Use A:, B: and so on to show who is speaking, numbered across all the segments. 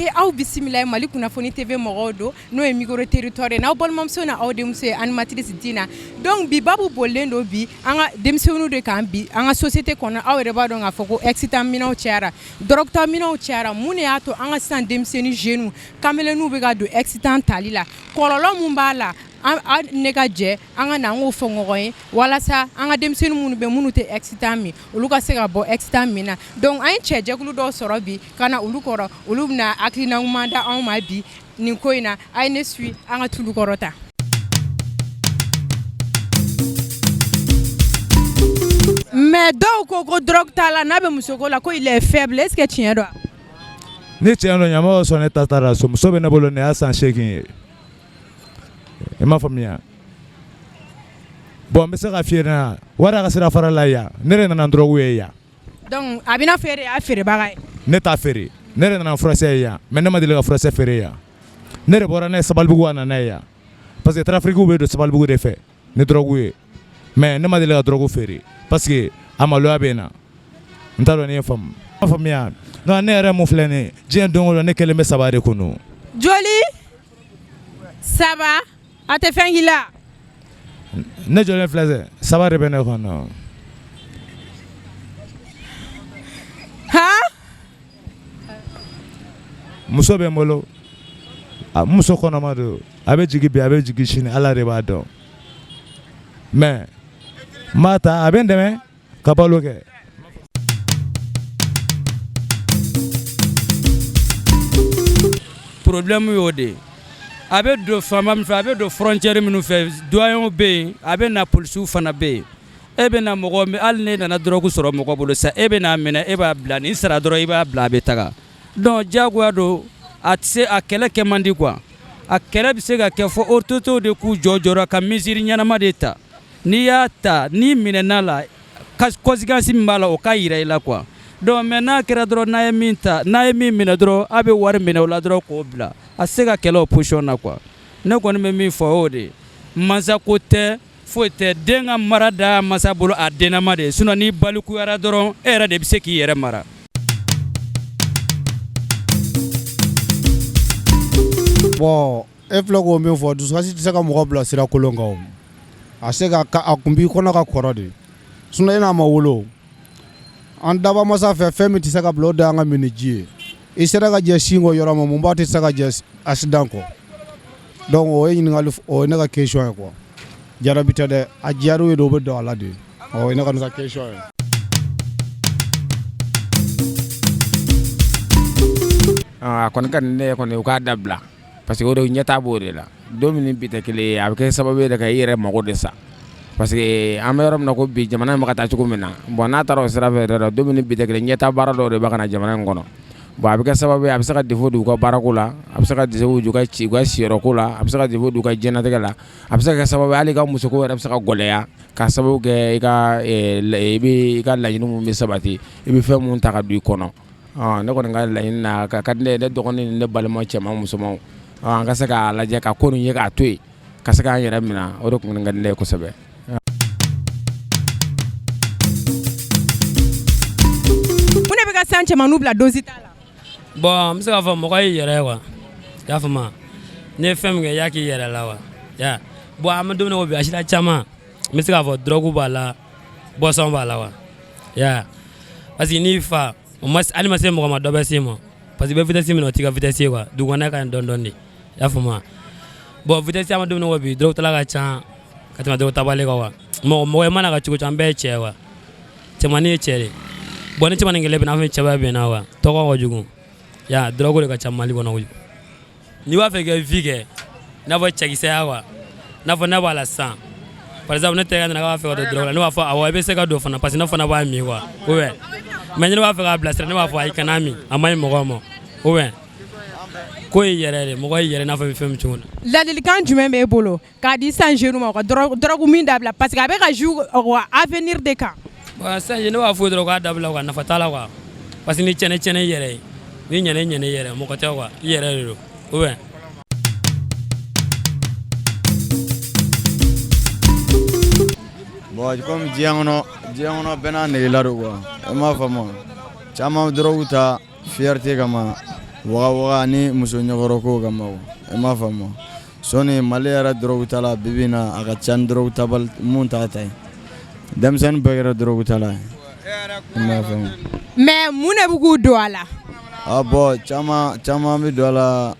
A: ok aw bisimila Mali kunnafoni TV mɔgɔw do n'o ye micro territoire n'aw balimamuso na aw denmuso ye animatrice Dina donc bi babu bollen do bi an ka denmisɛnninw de kan bi an ka société kɔnɔ aw yɛrɛ b'a dɔn k'a fɔ ko excitant minɛnw cayara drogue ta minɛnw cayara mun de y'a to an ka sisan denmisɛnnin jeunes kameleniw bɛ ka don excitant tali la kɔlɔlɔ mun b'a la an ne ka jɛ an ka na an k'o fɔ ɲɔgɔn ye walasa an ka denmisɛnnin minnu bɛ minnu tɛ excitant min olu ka se ka bɔ excitant min na donc an ye cɛjɛkulu dɔw sɔrɔ bi ka na olu kɔrɔ olu bɛna hakilina ɲuman da anw ma bi nin ko in na a ye ne suit an ka tulu kɔrɔ ta. mais dɔw ko drogue t'a la n'a bɛ musoko la ko il est faible est ce que tiɲɛ don.
B: ni tiɲɛ don ɲamɔgɔ sɔn ne ta taara so muso bɛ ne bolo ne y'a san 8 ye. I m'a faamuya bon n bɛ se ka f'i ɲɛna wari ka sira fara la yan ne yɛrɛ nana drogue ye yan.
A: donc a bɛna feere a feerebaga ye.
B: ne t'a feere ne yɛrɛ nana furakisɛ ye yan mais ne ma deli ka furakisɛ feere yan ne yɛrɛ bɔra n'a ye Sabalibugu a nana ye yan parce que trafiquants bɛ don Sabalibugu de fɛ ni drogue ye mais ne ma deli ka drogue feere parce que a maloya bɛ n na n t'a dɔn n'i ye faamu. I m'a faamuya non ne yɛrɛ mun filɛ nin ye diɲɛ don o don ne kelen bɛ saba de kɔnɔ.
A: joli saba. a tɛ fɛn k'i la.
B: ne jɔlen filɛ sɛ saba de bɛ ne kɔnɔ.
A: han.
B: muso bɛ n bolo muso kɔnɔma don a bɛ jigin bi a bɛ jigin sini Ala de b'a dɔn mais n b'a ta a bɛ n dɛmɛ ka balo kɛ.
C: problème y'o de a bɛ don faama min fɛ a bɛ don frontière minnu fɛ doyens bɛ yen a bɛ na policiers fana bɛ yen e bɛ na mɔgɔ min hali ne nana drogue sɔrɔ mɔgɔ bolo sa e bɛ n'a minɛ e b'a bila ni sara dɔrɔn i b'a bila a bɛ taga donc diyagoya don a tɛ se a kɛlɛ kɛ man di quoi a kɛlɛ bɛ se ka kɛ fɔ autorités de k'u jɔ ka mesure ɲɛnama de ta n'i y'a ta n'i minɛna la conséquence min b'a la o ka yira i la quoi donc mais n'a kɛra dɔrɔn n'a ye min minɛ dɔrɔn a bɛ wari minɛ o la dɔrɔn k'o bila a se ka kɛlɛ o position na quoi ne kɔni bɛ min fɔ o de mansako tɛ foyi tɛ den ka mara da masa bolo a dennama de sinon n'i balikuyara dɔrɔn e yɛrɛ de bɛ se k'i yɛrɛ mara.
D: bon e filɛ k'o min fɔ dusukasi tɛ se ka mɔgɔ bila sira kolon kan o a se ka a kun b'i kɔnɔ ka kɔrɔ de sinon e n'a ma wolo an daba masa fɛ fɛn min tɛ se ka bila o de y'an ka mini ji ye i sera ka jɛ sin kɔ yɔrɔ ma mun b'a tɛ se ka jɛ accident kɔ donc o ye ɲininkali o ye ne ka question ye quoi jarabi tɛ dɛ a diyar'u ye de o bɛ don a la de o ye ne ka question ye.
E: a kɔni ka nin ne kɔni u k'a dabila parce que o de ɲɛtaa b'o de la don min bi tɛ kelen ye a bɛ kɛ sababu ye ka i yɛrɛ mago de sa parce que an bɛ yɔrɔ min na ko bi jamana in bɛ ka taa cogo min na bon n'a taara o sira fɛ yɛrɛ don min bi tɛ kelen ɲɛtaa baara dɔw de bɛ ka na jamana in kɔnɔ bon a bɛ kɛ sababu ye a bɛ se ka défaut don u ka baarako la a bɛ se ka défaut don u ka siyɔrɔko la a bɛ se ka défaut don u ka diɲɛlatigɛ la a bɛ se ka kɛ sababu ye hali i ka musoko yɛrɛ bɛ se ka gɔlɛya k'a sababu kɛ i ka laɲini min bɛ sabati i bɛ fɛn mun ta ka don i kɔnɔ ne kɔni ka laɲini na ka di ne dɔgɔnin ni ne balima cɛman musomanw an ka se k'a lajɛ ka ko nin ye k'a to yen ka se k'an yɛrɛ minɛ o de tun ka di ne ye kosɛbɛ.
A: mun de bɛ ka san cɛmanninw bila dosi t'a la.
C: bon n bɛ se k'a fɔ mɔgɔ y'i yɛrɛ ye quoi i y'a faamu n'i ye fɛn min kɛ i y'a k'i yɛrɛ la wa bon an bɛ don min na ko bi a sira caman n bɛ se k'a fɔ drogue b'a la boisson b'a la wa parce que n'i fa hali ma se mɔgɔ ma dɔ bɛ se ma parce que i bɛ vitesse min na o t'i ka vitesse ye quoi dugukɔnɔna ka ɲi dɔɔni de i y'a faamu bon vitesse an bɛ don min na ko bi drogue tala ka ca ka tɛmɛ drogue tabali kan wa mɔgɔ i mana ka cogo cogo an bɛɛ ye cɛ wa cɛmannin ye cɛ de bon ni cɛmannin kelen bɛ na an fɛ cɛba bɛ na wa tɔgɔ ka jugu drogue de ka ca Mali kɔnɔ kojugu n'i b'a fɛ ka vie kɛ i n'a fɔ cɛkisɛya quoi i n'a fɔ ne b'a la sisan par exemple ne terikɛ nana k'a b'a fɛ ka don drogue la ne b'a fɔ awɔ i bɛ se ka don fana parce que ne fana b'a min quoi ou bien mais ne b'a fɛ k'a bilasira ne b'a fɔ ayi kana min a ma ɲi mɔgɔ ma ou bien ko ye yɛrɛ de mɔgɔ ye yɛrɛ n'a fɔ bɛ fɛn min cogo la.
A: ladilikan jumɛn b'e bolo k'a di san jeunes ma u ka drogue min dabila parce que a bɛ ka jouer avenir de kan.
C: bon san ne b'a fɔ dɔrɔn k'a dabila quoi nafa t'a la quoi parce que ni cɛnɛ i yɛrɛ ye ni ɲɛnɛ i yɛrɛ mɔgɔ tɛ quoi i yɛrɛ de don ou bien.
F: bon comme diɲɛ kɔnɔ bɛɛ n'a negela don quoi i m'a faamu caman drogue ta fierté kama waga ni muso ɲɛkɔrɔ ko kama o i m'a faamu sɔni Mali yɛrɛ drogue tala bibi na a ka ca ni drogue tabal mun t'a ta ye denmisɛnnin bɛɛ kɛra drogue tala ye i m'a faamu
A: mais mun de bɛ k'u don a la
F: bon caman bɛ don a la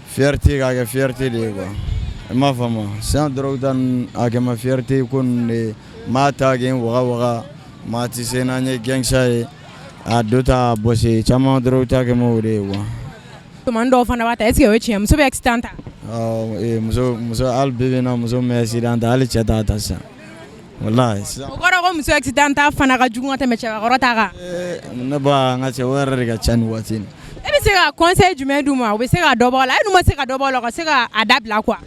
F: fierté k'a kɛ fierté de ye quoi i m'a faamu sisan drogue ta nin a kɛ ma fierté ko nin de m'a ta kɛ waga maa ti se n'an ye gangsta ye a do ta bɔsi caman drogue ta kɛ ma o de ye quoi
A: tuma dɔw fana b'a ta est ce que o ye tiɲɛ muso bɛ accident ta
F: muso hali bibi in na muso min accident ta hali cɛ t'a ta sisan walahi sisan
A: o kɔrɔ ko muso accident ta fana ka jugu ka tɛmɛ cɛbakɔrɔ ta kan
F: ne ba n ka cɛ o yɛrɛ de ka ca ni waati in
A: e bɛ se ka conseil jumɛn d'u ma u bɛ se ka dɔ bɔ a la e dun ma se ka dɔ bɔ a la u ka se ka a dabila quoi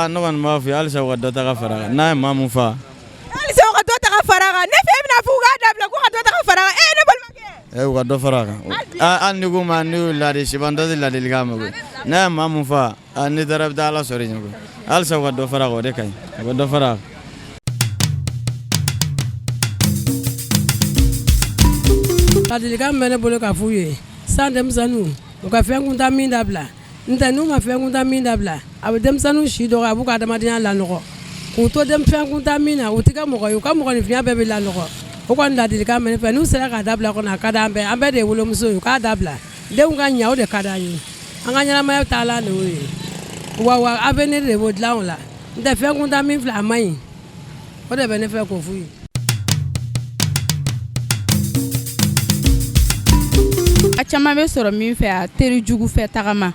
F: ne kɔni b'a fɔ halisa u ka dɔ ta ka fara kan n'a ye maa mun fa
A: halisa u ka dɔ ta ka fara kan ne fɛ e bɛna fɔ u k'a dabila ko ka dɔ ta ka fara kan ne balimakɛ
F: u ka dɔ fara kan hali ni ko ma ni y'u ladi siban dɔ tɛ ladilikan ma koyi n'a ye maa mun fa ni taara i bɛ taa ala sɔrɔ yen koyi halisa u ka dɔ fara kan o de ka ɲi u ka dɔ fara kan
G: ladilikan bɛ ne bolo ka f'u ye san denmisɛnninw u ka fɛn kuntan min dabila n'tɛ n'u ma fɛn kuntan min dabila a bɛ denmisɛnninw si dɔgɔ a b'u ka adamadenya lanɔgɔ k'u to fɛn kuntan min na u tɛ kɛ mɔgɔ ye u ka mɔgɔninfinya bɛɛ bɛ lanɔgɔ o kɔni ladilikan bɛ ne fɛ n'u sera k'a dabila kɔni a ka d'an bɛɛ de ye wolomuso ye u k'a dabila denw ka ɲa o de ka d'an ye an ka ɲɛnamaya taalan de y'o ye wa avenir de b'o dilan o la n'tɛ fɛn kuntan min filɛ a man ɲi o de bɛ ne fɛ k'o f'u ye.
H: A caman bɛ sɔrɔ min fɛ a teri jugu fɛ tagama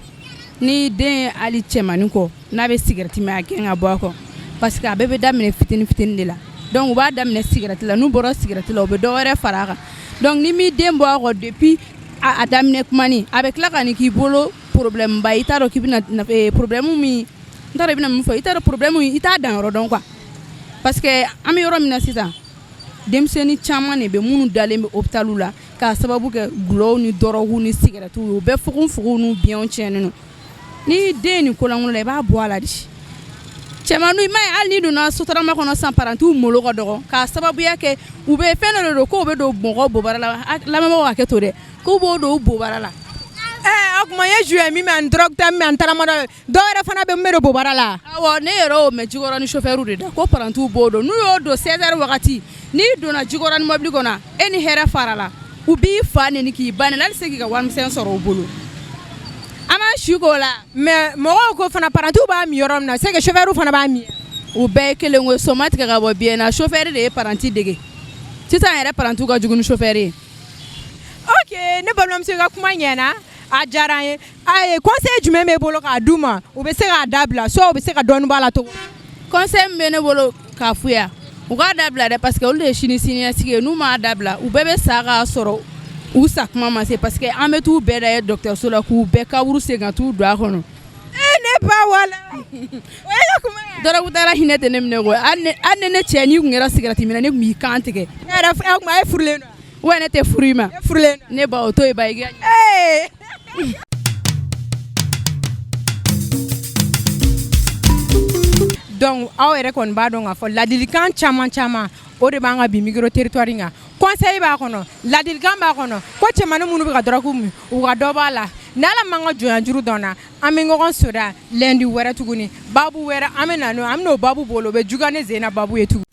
H: ni den ye hali cɛmanin kɔ n'a bɛ cigarette min a gɛn ka bɔ a kɔ parce que a bɛɛ bɛ daminɛ fitinin de la donc u b'a daminɛ cigarette la n'u bɔra cigarette la u bɛ dɔ wɛrɛ fara a kan donc ni m'i den bɔ a kɔ depuis a daminɛ kumani a bɛ tila ka nin k'i bolo problème ba i t'a dɔn k'i bɛna problème min n t'a dɔn i bɛna min fɔ i t'a dɔn problème i t'a danyɔrɔ dɔn quoi parce que an bɛ yɔrɔ min na sisan denmisɛnnin caman de bɛ minnu dalen bɛ hôpitaliw la k'a sababu kɛ gulɔw ni dɔrɔguw ni cigarettew ye u bɛɛ fugu n'u biɲɛw tiɲɛnen don ni den nin kolankolon la i b'a bɔ a la de cɛmannu i m'a ye hali n'i donna sotarama kɔnɔ sisan parantiw malo ka dɔgɔ k'a sababuya kɛ u bɛ fɛn dɔ de don k'u bɛ don mɔgɔw bobara la lamɛnbagaw ka kɛ to dɛ k'u b'o don u bobara la
A: o tuma ye joué min bɛ drogue ta min bɛ taramada dɔw yɛrɛ fana bɛ min bɛ don bobara la
H: awɔ ne yɛrɛ y'o mɛn Jikɔrɔni chauffeur de da ko parantiw b'o don n'u y'o don 16h wagati n'i donna Jikɔrɔni mobili kɔnɔ e ni hɛrɛ fara la u b'i fa neni k'i ba neni hali se k'i ka warimisɛn sɔrɔ u bolo an b'an si k'o la
A: mais mɔgɔw ko fana parantiw b'a min yɔrɔ min na c'est que chauffeur fana b'a min
H: u bɛɛ ye kelen ko sɔma tigɛ ka bɔ biyɛn na chauffeur de ye paranti dege sisan yɛrɛ parantiw ka jugu ni chauffeur ye
A: ok ne balimamuso ka kuma ɲɛna a diyara an ye conseil jumɛn b'e bolo k'a d'u ma u bɛ se k'a dabila soit u bɛ se ka dɔɔnin bɔ a la cogo
H: conseil min bɛ ne bolo k'a f'u ye u k'a dabila dɛ parce que olu de ye sini siniɲɛsigi ye n'u m'a dabila u bɛɛ bɛ sa k'a sɔrɔ u sa kuma ma se parce que an bɛ t'u bɛɛ da ye dɔgɔtɔrɔso la k'u bɛɛ kaburu sen ka t'u don a kɔnɔ
A: ne ba wala o ye ka kuma ye
H: dɔrɔgutala hinɛ tɛ ne minɛ koyi hali ni ne cɛ n'i kun kɛra cigarette minɛ ne kun b'i kan tigɛ
A: ne yɛrɛ o tuma e furulen don
H: wa ne tɛ furu i ma
A: e furulen don
H: ne ba o to ye ba i ka
A: donc aw yɛrɛ kɔni b'a dɔn k'a fɔ ladilikan caman o de b'an ka bi micro territoire kan conseil b'a kɔnɔ ladilikan b'a kɔnɔ ko cɛmanin minnu bɛ ka drogue min u ka dɔ b'a la ni ala m'an ka jɔnya juru dɔn na an bɛ ɲɔgɔn soda lundi wɛrɛ tuguni babu wɛrɛ an bɛ na n'o babu bolo o bɛ juga ne zena babu ye tuguni